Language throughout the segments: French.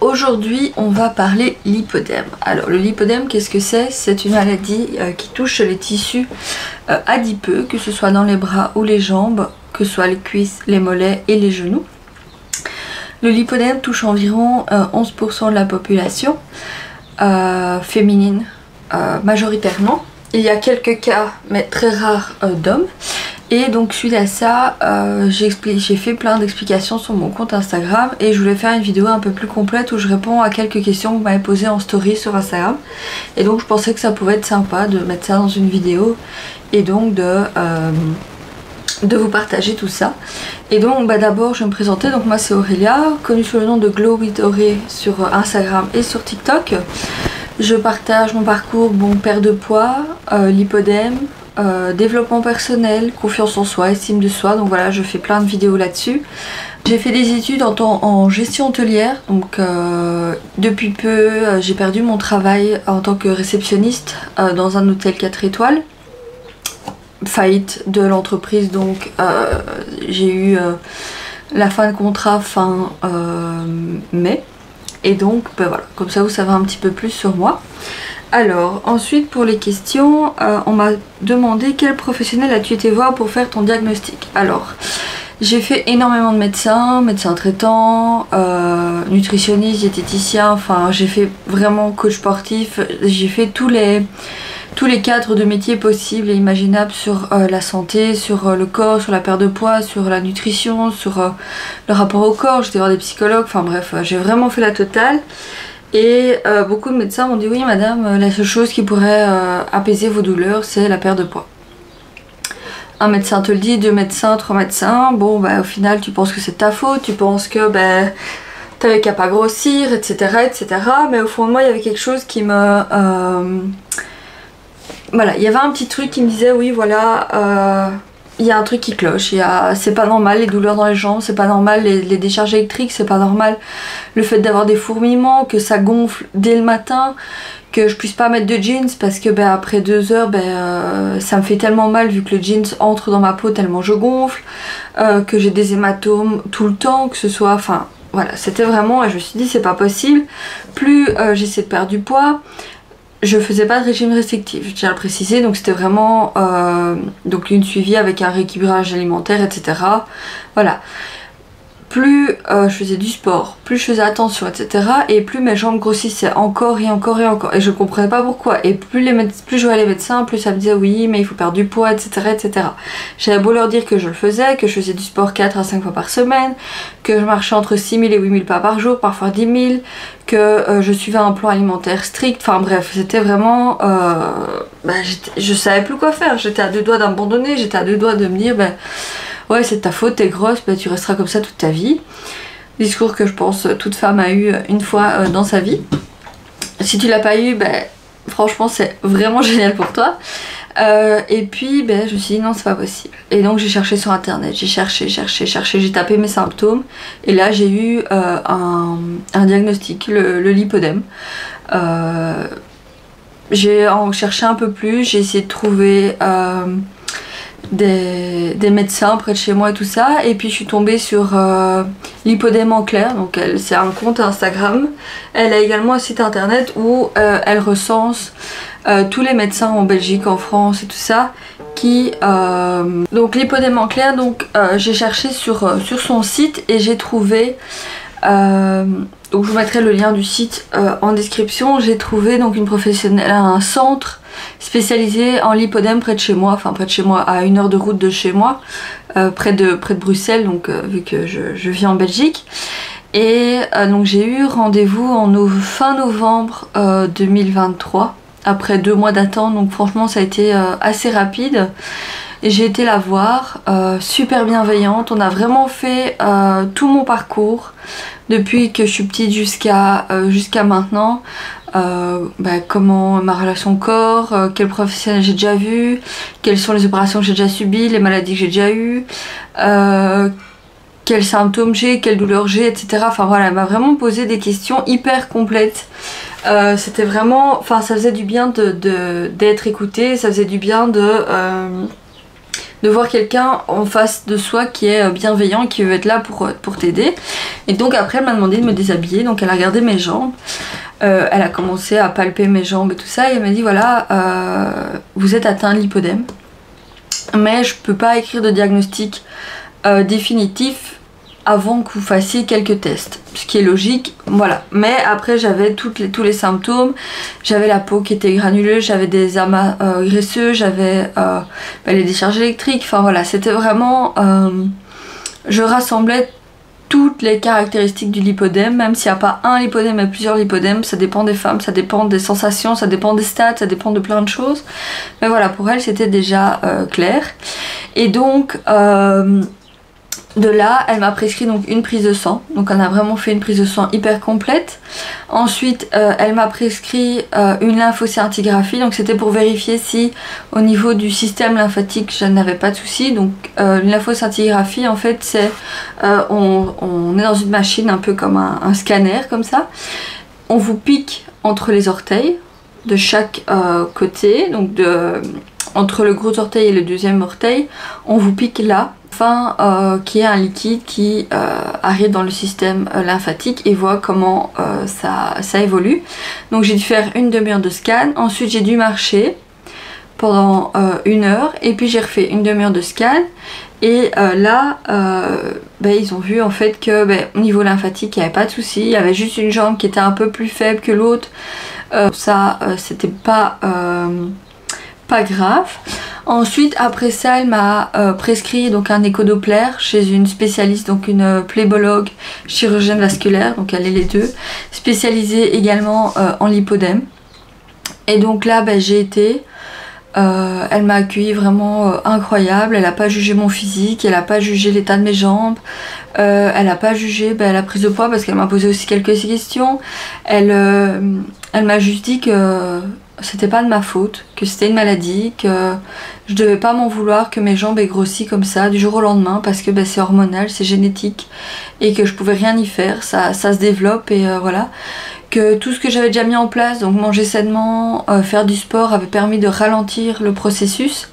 Aujourd'hui on va parler lipodème. Alors le lipodème, qu'est-ce que c'est? C'est une maladie qui touche les tissus adipeux, que ce soit dans les bras ou les jambes, que ce soit les cuisses, les mollets et les genoux. Le lipodème touche environ 11% de la population féminine majoritairement. Il y a quelques cas, mais très rares, d'hommes. Et donc suite à ça, j'ai fait plein d'explications sur mon compte Instagram et je voulais faire une vidéo un peu plus complète où je réponds à quelques questions que vous m'avez posées en story sur Instagram. Et donc je pensais que ça pouvait être sympa de mettre ça dans une vidéo et donc de vous partager tout ça. Et donc d'abord je vais me présenter. Donc moi c'est Aurélia, connue sous le nom de Glow with Auré sur Instagram et sur TikTok. Je partage mon parcours, perte de poids, lipodème, développement personnel, confiance en soi, estime de soi. Donc voilà, je fais plein de vidéos là-dessus. J'ai fait des études en gestion hôtelière, donc depuis peu j'ai perdu mon travail en tant que réceptionniste dans un hôtel 4 étoiles. Faillite de l'entreprise, donc j'ai eu la fin de contrat fin mai. Et donc voilà, comme ça vous savez un petit peu plus sur moi. Alors ensuite pour les questions, on m'a demandé quel professionnel as-tu été voir pour faire ton diagnostic. Alors j'ai fait énormément de médecins traitants, nutritionnistes, diététiciens, enfin j'ai fait vraiment coach sportif, j'ai fait tous les cadres de métiers possibles et imaginables sur la santé, sur le corps, sur la perte de poids, sur la nutrition, sur le rapport au corps. J'étais voir des psychologues, enfin bref, j'ai vraiment fait la totale. Et beaucoup de médecins m'ont dit oui madame, la seule chose qui pourrait apaiser vos douleurs c'est la perte de poids. Un médecin te le dit, 2 médecins, 3 médecins, au final tu penses que c'est ta faute, tu penses que t'avais qu'à pas grossir, etc., etc. Mais au fond de moi il y avait quelque chose qui me... Voilà, il y avait un petit truc qui me disait oui voilà, il y a un truc qui cloche, c'est pas normal les douleurs dans les jambes, c'est pas normal les décharges électriques, c'est pas normal le fait d'avoir des fourmillements, que ça gonfle dès le matin, que je puisse pas mettre de jeans parce que après 2 heures ça me fait tellement mal vu que le jeans entre dans ma peau tellement je gonfle, que j'ai des hématomes tout le temps, que ce soit, enfin voilà, c'était vraiment, et je me suis dit c'est pas possible. Plus j'essaie de perdre du poids, je faisais pas de régime restrictif, je tiens à le préciser, donc c'était vraiment donc une suivi avec un rééquilibrage alimentaire, etc. Voilà. Plus je faisais du sport, plus je faisais attention, etc. Et plus mes jambes grossissaient encore et encore et encore. Et je comprenais pas pourquoi. Et plus je voyais les médecins, plus ça me disait oui, mais il faut perdre du poids, etc., etc. J'avais beau leur dire que je le faisais, que je faisais du sport 4 à 5 fois par semaine, que je marchais entre 6 000 et 8 000 pas par jour, parfois 10 000, que je suivais un plan alimentaire strict. Enfin bref, c'était vraiment... je savais plus quoi faire. J'étais à 2 doigts d'abandonner, j'étais à 2 doigts de me dire... ouais c'est ta faute, t'es grosse, tu resteras comme ça toute ta vie. Discours que je pense toute femme a eu une fois dans sa vie. Si tu l'as pas eu, franchement c'est vraiment génial pour toi. Et puis je me suis dit non c'est pas possible. Et donc j'ai cherché sur internet, j'ai cherché, j'ai tapé mes symptômes. Et là j'ai eu un diagnostic, le lipodème. J'ai cherché un peu plus, j'ai essayé de trouver... des médecins près de chez moi et tout ça, et puis je suis tombée sur lipodème en clair, donc c'est un compte Instagram. Elle a également un site internet où elle recense tous les médecins en Belgique, en France et tout ça qui donc lipodème en clair. Donc j'ai cherché sur son site et j'ai trouvé donc je vous mettrai le lien du site en description. J'ai trouvé donc une professionnelle, un centre spécialisé en lipodème près de chez moi, enfin près de chez moi, à 1 heure de route de chez moi, près de Bruxelles, donc vu que je vis en Belgique. Et donc j'ai eu rendez-vous fin novembre 2023, après 2 mois d'attente, donc franchement ça a été assez rapide. Et j'ai été la voir, super bienveillante. On a vraiment fait tout mon parcours depuis que je suis petite jusqu'à maintenant. Comment ma relation au corps, quel professionnel j'ai déjà vu, quelles sont les opérations que j'ai déjà subies, les maladies que j'ai déjà eues, quels symptômes j'ai, quelles douleurs j'ai, etc. Enfin voilà, elle m'a vraiment posé des questions hyper complètes. C'était vraiment, enfin ça faisait du bien d'être écoutée, ça faisait du bien de voir quelqu'un en face de soi qui est bienveillant, qui veut être là pour t'aider. Et donc après elle m'a demandé de me déshabiller, donc elle a regardé mes jambes, elle a commencé à palper mes jambes et tout ça, et elle m'a dit voilà, vous êtes atteint de lipodème, mais je peux pas écrire de diagnostic définitif avant que vous fassiez quelques tests, ce qui est logique, voilà. Mais après j'avais tous les symptômes, j'avais la peau qui était granuleuse, j'avais des amas graisseux, j'avais les décharges électriques, enfin voilà, c'était vraiment, je rassemblais toutes les caractéristiques du lipodème, même s'il n'y a pas un lipodème mais plusieurs lipodèmes, ça dépend des femmes, ça dépend des sensations, ça dépend des stades, ça dépend de plein de choses, mais voilà, pour elle c'était déjà clair. Et donc de là, elle m'a prescrit donc une prise de sang, donc on a vraiment fait une prise de sang hyper complète. Ensuite, elle m'a prescrit une lymphocytographie, donc c'était pour vérifier si au niveau du système lymphatique je n'avais pas de soucis. Donc une lymphocytographie en fait c'est, on est dans une machine un peu comme un scanner comme ça. On vous pique entre les orteils de chaque côté, donc entre le gros orteil et le deuxième orteil, on vous pique là, afin qu'il y ait un liquide qui arrive dans le système lymphatique et voit comment ça évolue. Donc j'ai dû faire une demi-heure de scan, ensuite j'ai dû marcher pendant 1 heure, et puis j'ai refait une demi-heure de scan, et là ils ont vu en fait que au niveau lymphatique il n'y avait pas de souci, il y avait juste une jambe qui était un peu plus faible que l'autre, c'était pas grave. Ensuite après ça elle m'a prescrit donc un échodoppler chez une spécialiste, donc une plébologue chirurgienne vasculaire, donc elle est les deux, spécialisée également en lipodème. Et donc là j'ai été, elle m'a accueilli vraiment incroyable, elle n'a pas jugé mon physique, elle n'a pas jugé l'état de mes jambes, elle n'a pas jugé la prise de poids parce qu'elle m'a posé aussi quelques questions. Elle m'a juste dit que c'était pas de ma faute, que c'était une maladie, que je devais pas m'en vouloir que mes jambes aient grossi comme ça du jour au lendemain, parce que c'est hormonal, c'est génétique, et que je pouvais rien y faire, ça se développe, et voilà. Que tout ce que j'avais déjà mis en place, donc manger sainement, faire du sport, avait permis de ralentir le processus.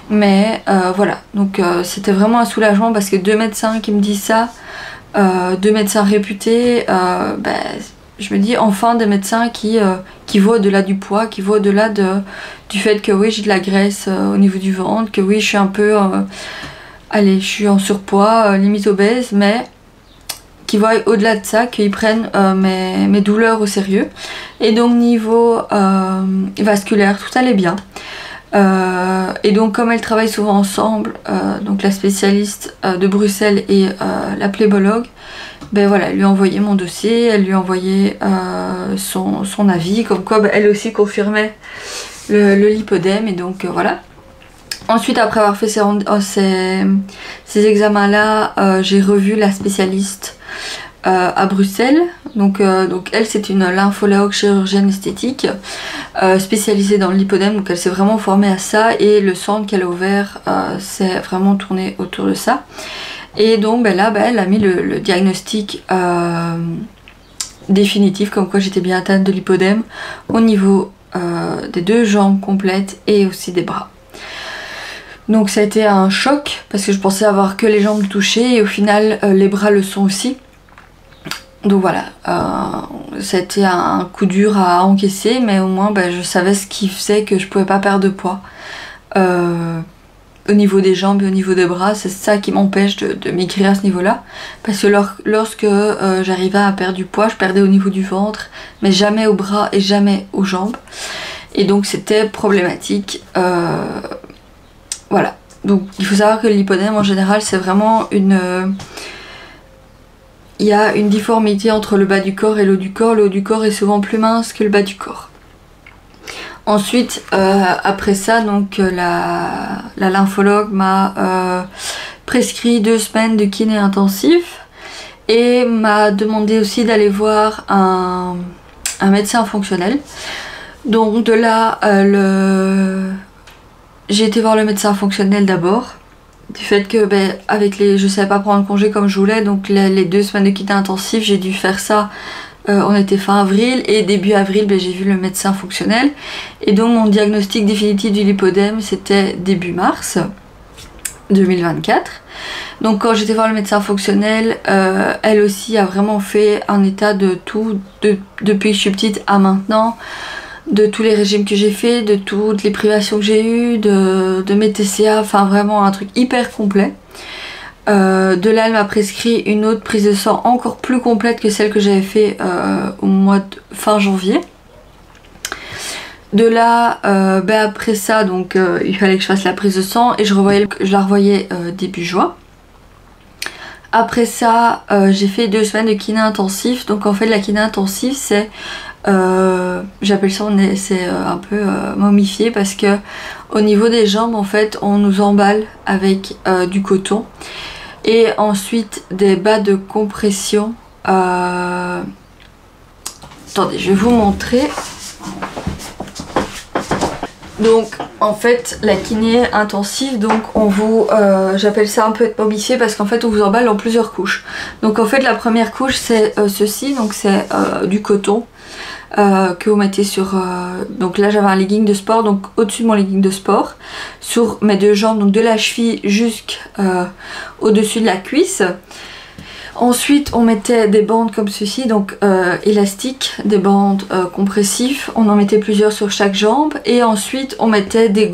Mais voilà, donc c'était vraiment un soulagement, parce que 2 médecins qui me disent ça, 2 médecins réputés, je me dis enfin des médecins qui voient au-delà du poids, qui voient au-delà du fait que oui j'ai de la graisse au niveau du ventre, que oui je suis un peu, je suis en surpoids, limite obèse, mais qui voient au-delà de ça, qu'ils prennent mes douleurs au sérieux. Et donc niveau vasculaire, tout allait bien. Et donc comme elles travaillent souvent ensemble, donc la spécialiste de Bruxelles et la plébologue, voilà, elle lui a envoyé mon dossier, elle lui a envoyé son avis, comme quoi elle aussi confirmait le lipodème, et donc voilà. Ensuite, après avoir fait ces examens-là, j'ai revu la spécialiste à Bruxelles. Donc elle, c'est une lymphologue chirurgienne esthétique spécialisée dans le lipodème, donc elle s'est vraiment formée à ça, et le centre qu'elle a ouvert s'est vraiment tourné autour de ça. Et donc là, elle a mis le diagnostic définitif, comme quoi j'étais bien atteinte de lipodème au niveau des 2 jambes complètes et aussi des bras. Donc ça a été un choc, parce que je pensais avoir que les jambes touchées, et au final les bras le sont aussi. Donc voilà, ça a été un coup dur à encaisser, mais au moins je savais ce qui faisait que je pouvais pas perdre de poids. Au niveau des jambes et au niveau des bras, c'est ça qui m'empêche de maigrir à ce niveau-là. Parce que lorsque j'arrivais à perdre du poids, je perdais au niveau du ventre, mais jamais aux bras et jamais aux jambes. Et donc c'était problématique. Voilà. Donc il faut savoir que le lipodème en général, c'est vraiment il y a une difformité entre le bas du corps et le haut du corps. Le haut du corps est souvent plus mince que le bas du corps. Ensuite, après ça, donc la lymphologue m'a prescrit 2 semaines de kiné intensif, et m'a demandé aussi d'aller voir un médecin fonctionnel. Donc de là, j'ai été voir le médecin fonctionnel d'abord, du fait que je savais pas prendre congé comme je voulais, donc les 2 semaines de kiné intensif, j'ai dû faire ça. On était fin avril, et début avril j'ai vu le médecin fonctionnel, et donc mon diagnostic définitif du lipodème c'était début mars. 2024. Donc quand j'étais voir le médecin fonctionnel, elle aussi a vraiment fait un état de tout, depuis que je suis petite à maintenant, de tous les régimes que j'ai fait, de toutes les privations que j'ai eues, de mes TCA, enfin vraiment un truc hyper complet. De là elle m'a prescrit une autre prise de sang encore plus complète que celle que j'avais fait au mois de fin janvier. De là, après ça, donc il fallait que je fasse la prise de sang et je la revoyais début juin. Après ça, j'ai fait 2 semaines de kiné intensif. Donc en fait, la kiné intensif, c'est, j'appelle ça, c'est un peu momifié parce que au niveau des jambes, en fait, on nous emballe avec du coton et ensuite des bas de compression. Attendez, je vais vous montrer. Donc en fait la kiné intensive, donc on vous, j'appelle ça un peu être momifié parce qu'en fait on vous emballe en plusieurs couches. Donc en fait la première couche c'est ceci, donc c'est du coton que vous mettez sur, donc là j'avais un legging de sport, donc au-dessus de mon legging de sport, sur mes 2 jambes, donc de la cheville jusqu'au dessus de la cuisse. Ensuite on mettait des bandes comme ceci, donc élastiques, des bandes compressives, on en mettait plusieurs sur chaque jambe et ensuite on mettait des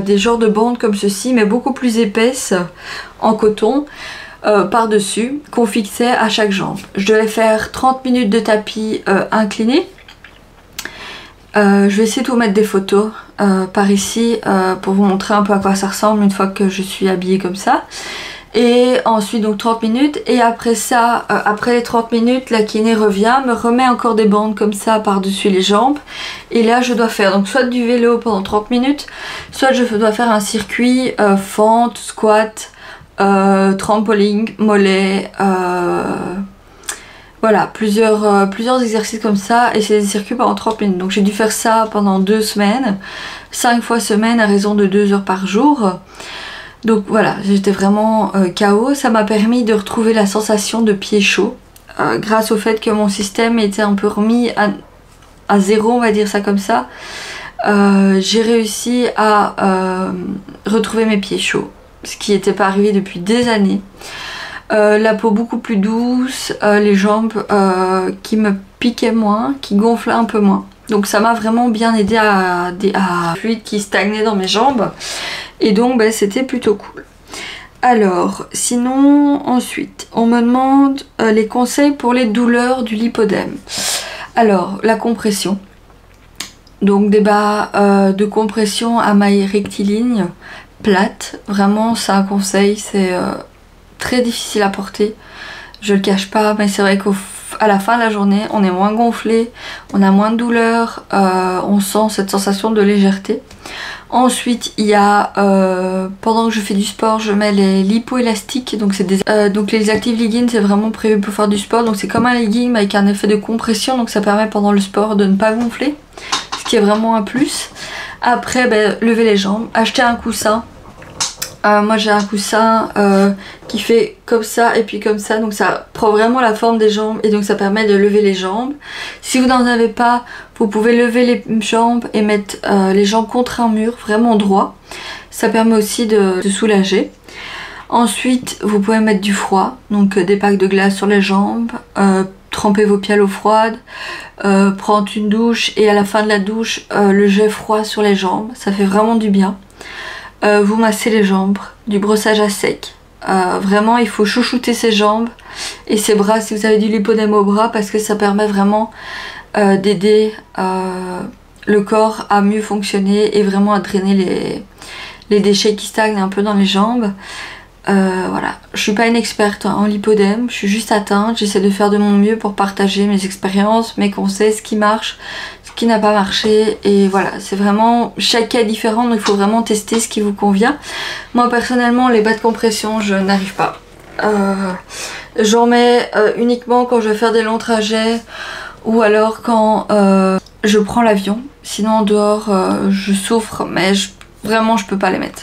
des genres de bandes comme ceci mais beaucoup plus épaisses en coton par dessus qu'on fixait à chaque jambe. Je devais faire 30 minutes de tapis incliné. Je vais essayer de vous mettre des photos par ici pour vous montrer un peu à quoi ça ressemble une fois que je suis habillée comme ça. Et ensuite donc 30 minutes et après ça, après les 30 minutes, la kiné revient, me remet encore des bandes comme ça par-dessus les jambes. Et là je dois faire donc soit du vélo pendant 30 minutes, soit je dois faire un circuit fente, squat, trampoline, mollet, voilà, plusieurs exercices comme ça et c'est des circuits pendant 30 minutes. Donc j'ai dû faire ça pendant 2 semaines, 5 fois semaine à raison de 2 heures par jour. Donc voilà, j'étais vraiment KO. Ça m'a permis de retrouver la sensation de pied chaud grâce au fait que mon système était un peu remis à zéro, on va dire ça comme ça. J'ai réussi à retrouver mes pieds chauds, ce qui n'était pas arrivé depuis des années. La peau beaucoup plus douce, les jambes qui me piquaient moins, qui gonflaient un peu moins. Donc ça m'a vraiment bien aidé à fluide qui stagnait dans mes jambes. Et donc c'était plutôt cool. Alors, sinon, ensuite, on me demande les conseils pour les douleurs du lipodème. Alors, la compression. Donc des bas de compression à maille rectiligne, plate. Vraiment, c'est un conseil, c'est très difficile à porter. Je le cache pas, mais c'est vrai qu'à la fin de la journée, on est moins gonflé, on a moins de douleur, on sent cette sensation de légèreté. Ensuite il y a pendant que je fais du sport je mets les lipo-élastiques, donc c'est donc les active leggings, c'est vraiment prévu pour faire du sport, donc c'est comme un legging mais avec un effet de compression, donc ça permet pendant le sport de ne pas gonfler, ce qui est vraiment un plus. Après lever les jambes, acheter un coussin. Moi j'ai un coussin qui fait comme ça et puis comme ça, donc ça prend vraiment la forme des jambes et donc ça permet de lever les jambes. Si vous n'en avez pas, vous pouvez lever les jambes et mettre les jambes contre un mur, vraiment droit. Ça permet aussi de soulager. Ensuite vous pouvez mettre du froid, donc des packs de glace sur les jambes, tremper vos pieds à l'eau froide, prendre une douche et à la fin de la douche le jet froid sur les jambes, ça fait vraiment du bien. Vous massez les jambes, du brossage à sec. Vraiment il faut chouchouter ses jambes et ses bras si vous avez du lipodème au bras, parce que ça permet vraiment d'aider le corps à mieux fonctionner et vraiment à drainer les déchets qui stagnent un peu dans les jambes. Voilà, je suis pas une experte en lipodème, je suis juste atteinte, j'essaie de faire de mon mieux pour partager mes expériences, mes conseils, ce qui marche, ce qui n'a pas marché, et voilà, c'est vraiment, chaque cas est différent, donc il faut vraiment tester ce qui vous convient. Moi personnellement les bas de compression je n'arrive pas, j'en mets uniquement quand je vais faire des longs trajets ou alors quand je prends l'avion, sinon en dehors je souffre, mais vraiment je peux pas les mettre.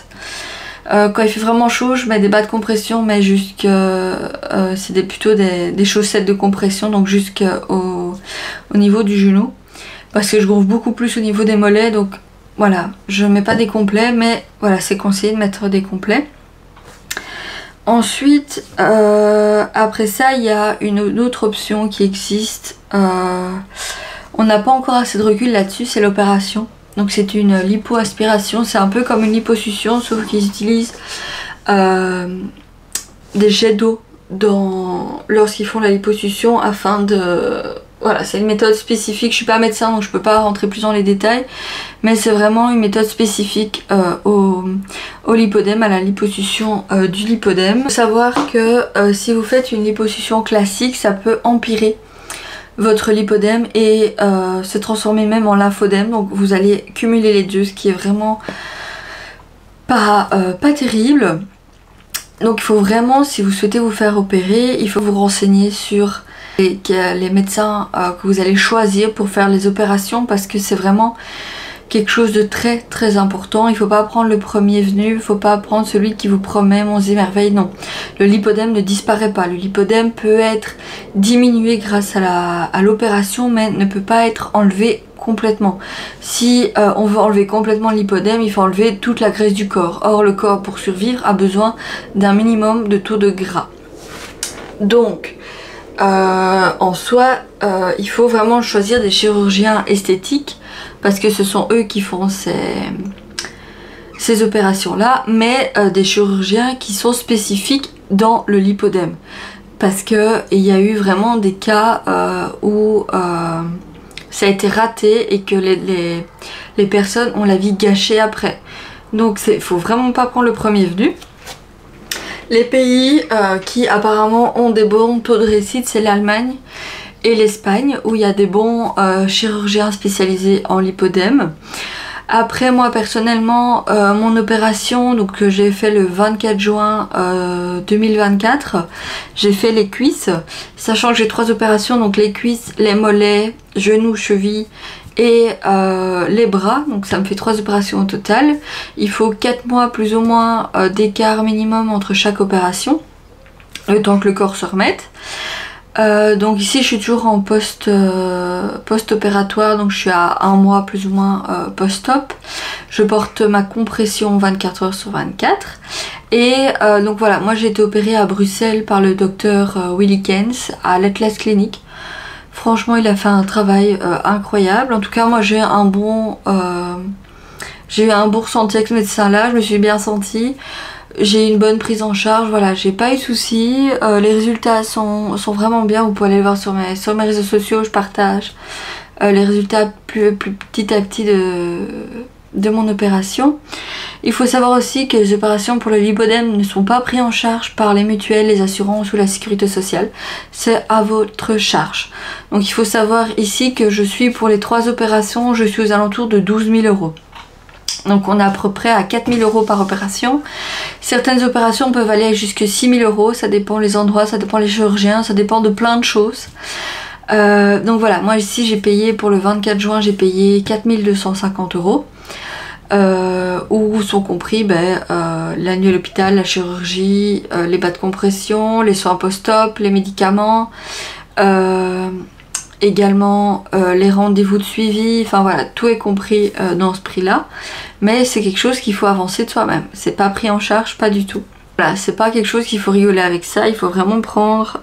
Quand il fait vraiment chaud je mets des bas de compression, mais c'est plutôt des chaussettes de compression, donc jusqu'au niveau du genou, parce que je gonfle beaucoup plus au niveau des mollets, donc voilà, je mets pas des complets, mais voilà, c'est conseillé de mettre des complets. Ensuite, après ça, il y a une autre option qui existe. On n'a pas encore assez de recul là-dessus, c'est l'opération. Donc c'est une lipoaspiration, c'est un peu comme une liposuction, sauf qu'ils utilisent des jets d'eau lorsqu'ils font la liposuction afin de... Voilà, c'est une méthode spécifique. Je suis pas médecin donc je peux pas rentrer plus dans les détails, mais c'est vraiment une méthode spécifique au lipodème, à la liposuction du lipodème. Il faut savoir que si vous faites une liposuction classique, ça peut empirer votre lipodème et se transformer même en lymphodème, donc vous allez cumuler les deux, ce qui est vraiment pas terrible. Donc il faut vraiment, si vous souhaitez vous faire opérer, il faut vous renseigner sur les médecins que vous allez choisir pour faire les opérations, parce que c'est vraiment quelque chose de très très important. Il ne faut pas prendre le premier venu, il ne faut pas prendre celui qui vous promet monts et merveilles, non. Le lipodème ne disparaît pas, le lipodème peut être diminué grâce à l'opération, mais ne peut pas être enlevé complètement. Si on veut enlever complètement le lipodème, il faut enlever toute la graisse du corps. Or le corps, pour survivre, a besoin d'un minimum de taux de gras. Donc en soi, il faut vraiment choisir des chirurgiens esthétiques, parce que ce sont eux qui font ces opérations là, mais des chirurgiens qui sont spécifiques dans le lipodème, parce que il y a eu vraiment des cas où ça a été raté et que les personnes ont la vie gâchée après. Donc il faut vraiment pas prendre le premier venu. Les pays qui apparemment ont des bons taux de réussite, c'est l'Allemagne et l'Espagne, où il y a des bons chirurgiens spécialisés en lipodème. Après, moi personnellement, mon opération donc, que j'ai fait le 24 juin 2024, j'ai fait les cuisses, sachant que j'ai 3 opérations, donc les cuisses, les mollets, genoux, chevilles et les bras, donc ça me fait 3 opérations au total. Il faut 4 mois plus ou moins d'écart minimum entre chaque opération, le temps que le corps se remette. Donc ici je suis toujours en post-opératoire, donc je suis à 1 mois plus ou moins post-op. Je porte ma compression 24 heures sur 24. Et donc voilà, moi j'ai été opérée à Bruxelles par le docteur Willy Kens à l'Atlas Clinic. Franchement il a fait un travail incroyable. En tout cas moi j'ai eu un bon ressenti avec ce médecin là, je me suis bien sentie. J'ai une bonne prise en charge, voilà, j'ai pas eu de soucis, les résultats sont vraiment bien, vous pouvez aller le voir sur mes réseaux sociaux, je partage les résultats plus petit à petit de mon opération. Il faut savoir aussi que les opérations pour le lipodème ne sont pas prises en charge par les mutuelles, les assurances ou la sécurité sociale, c'est à votre charge. Donc il faut savoir ici que je suis pour les 3 opérations, je suis aux alentours de 12 000 €. Donc on est à peu près à 4 000 € par opération. Certaines opérations peuvent aller jusqu'à 6 000 €, ça dépend les endroits, ça dépend les chirurgiens, ça dépend de plein de choses. Donc voilà, moi ici j'ai payé pour le 24 juin, j'ai payé 4 250 €. Où sont compris la nuit à l'hôpital, la chirurgie, les bas de compression, les soins post-op, les médicaments, également les rendez-vous de suivi, enfin voilà, tout est compris dans ce prix là, mais c'est quelque chose qu'il faut avancer de soi-même, c'est pas pris en charge, pas du tout. Voilà, c'est pas quelque chose qu'il faut rigoler avec ça, il faut vraiment prendre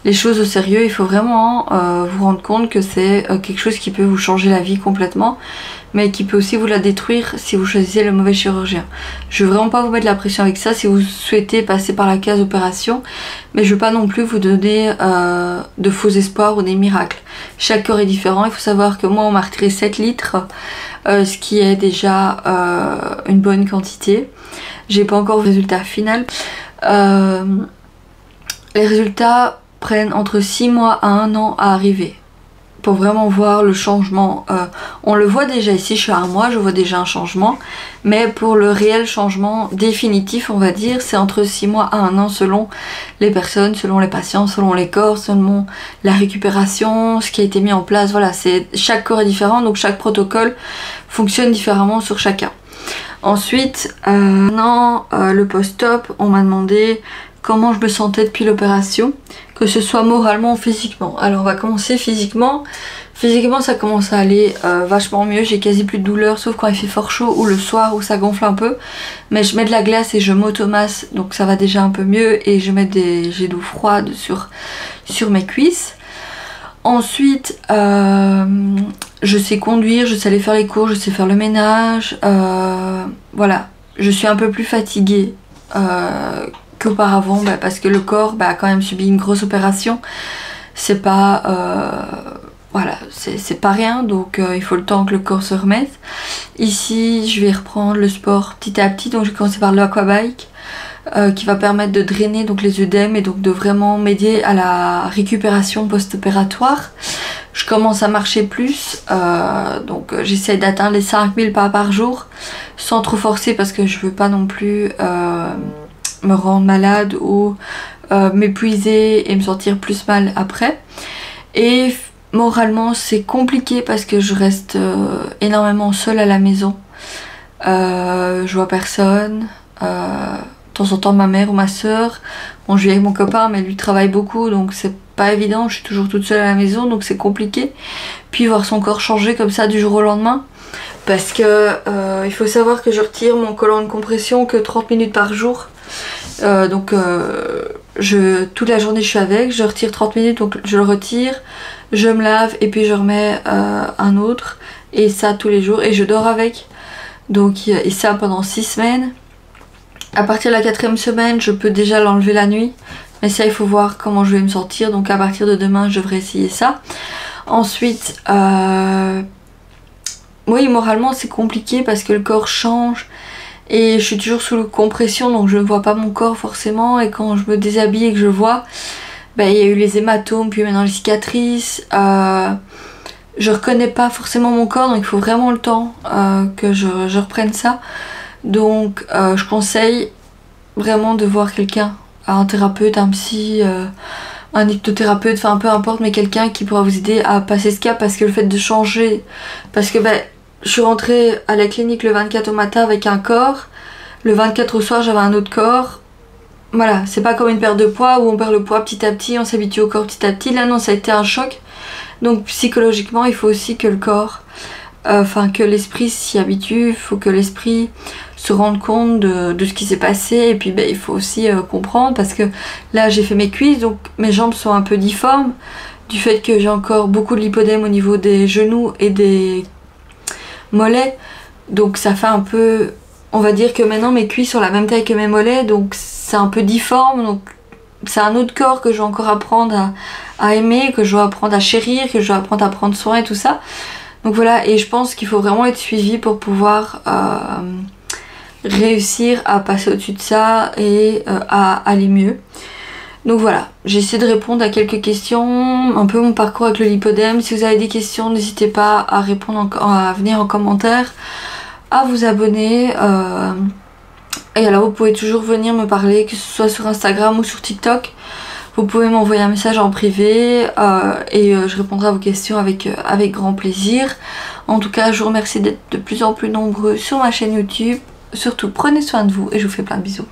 les choses au sérieux, il faut vraiment vous rendre compte que c'est quelque chose qui peut vous changer la vie complètement, mais qui peut aussi vous la détruire si vous choisissez le mauvais chirurgien. Je veux vraiment pas vous mettre la pression avec ça si vous souhaitez passer par la case opération, mais je veux pas non plus vous donner de faux espoirs ou des miracles. Chaque corps est différent, il faut savoir que moi on m'a retiré 7 litres, ce qui est déjà une bonne quantité. J'ai pas encore le résultat final. Les résultats prennent entre 6 mois à 1 an à arriver pour vraiment voir le changement. On le voit déjà ici, je suis à 1 mois, je vois déjà un changement, mais pour le réel changement définitif, on va dire, c'est entre 6 mois à 1 an selon les personnes, selon les patients, selon les corps, selon la récupération, ce qui a été mis en place. Voilà, chaque corps est différent, donc chaque protocole fonctionne différemment sur chacun. Ensuite, le post-op, on m'a demandé comment je me sentais depuis l'opération, que ce soit moralement ou physiquement. Alors on va commencer physiquement. Physiquement ça commence à aller vachement mieux, j'ai quasi plus de douleur sauf quand il fait fort chaud ou le soir où ça gonfle un peu. Mais je mets de la glace et je m'automasse donc ça va déjà un peu mieux et je mets des jets d'eau froide sur mes cuisses. Ensuite je sais conduire, je sais aller faire les cours, je sais faire le ménage. Voilà, je suis un peu plus fatiguée qu'auparavant parce que le corps a quand même subi une grosse opération. C'est pas... voilà, c'est pas rien, donc il faut le temps que le corps se remette. Ici, je vais reprendre le sport petit à petit, donc je vais commencer par l'aquabike qui va permettre de drainer donc les œdèmes et donc de vraiment m'aider à la récupération post-opératoire. Je commence à marcher plus, donc j'essaie d'atteindre les 5000 pas par jour sans trop forcer parce que je veux pas non plus me rendre malade ou m'épuiser et me sentir plus mal après. Et moralement c'est compliqué parce que je reste énormément seule à la maison. Je vois personne. De temps en temps ma mère ou ma soeur. Bon, je vis avec mon copain mais lui travaille beaucoup donc c'est pas évident. Je suis toujours toute seule à la maison donc c'est compliqué. Puis voir son corps changer comme ça du jour au lendemain. Parce que il faut savoir que je retire mon collant de compression que 30 minutes par jour. Donc toute la journée je suis avec, je retire 30 minutes donc je le retire, je me lave et puis je remets un autre et ça tous les jours et je dors avec. Donc et ça pendant 6 semaines. À partir de la 4e semaine je peux déjà l'enlever la nuit mais ça il faut voir comment je vais me sentir donc à partir de demain je devrais essayer ça. Ensuite oui moralement c'est compliqué parce que le corps change. Et je suis toujours sous compression donc je ne vois pas mon corps forcément et quand je me déshabille et que je vois il y a eu les hématomes puis maintenant les cicatrices. Je reconnais pas forcément mon corps donc il faut vraiment le temps que je reprenne ça. Donc je conseille vraiment de voir quelqu'un, un thérapeute, un psy, un hypnothérapeute, enfin peu importe mais quelqu'un qui pourra vous aider à passer ce cap parce que le fait de changer, parce que je suis rentrée à la clinique le 24 au matin avec un corps, le 24 au soir j'avais un autre corps. Voilà, c'est pas comme une perte de poids où on perd le poids petit à petit, on s'habitue au corps petit à petit. Là non, ça a été un choc. Donc psychologiquement, il faut aussi que le corps, que l'esprit s'y habitue, il faut que l'esprit se rende compte de ce qui s'est passé. Et puis il faut aussi comprendre parce que là j'ai fait mes cuisses, donc mes jambes sont un peu difformes du fait que j'ai encore beaucoup de lipodème au niveau des genoux et des mollets. Donc ça fait un peu... On va dire que maintenant mes cuisses sont la même taille que mes mollets, donc c'est un peu difforme, donc c'est un autre corps que je dois encore apprendre à aimer, que je dois apprendre à chérir, que je dois apprendre à prendre soin et tout ça. Donc voilà, et je pense qu'il faut vraiment être suivi pour pouvoir réussir à passer au-dessus de ça et à aller mieux. Donc voilà, j'ai essayé de répondre à quelques questions, un peu mon parcours avec le lipodème. Si vous avez des questions, n'hésitez pas à répondre, à venir en commentaire, à vous abonner. Et alors vous pouvez toujours venir me parler, que ce soit sur Instagram ou sur TikTok. Vous pouvez m'envoyer un message en privé et je répondrai à vos questions avec grand plaisir. En tout cas, je vous remercie d'être de plus en plus nombreux sur ma chaîne YouTube. Surtout, prenez soin de vous et je vous fais plein de bisous.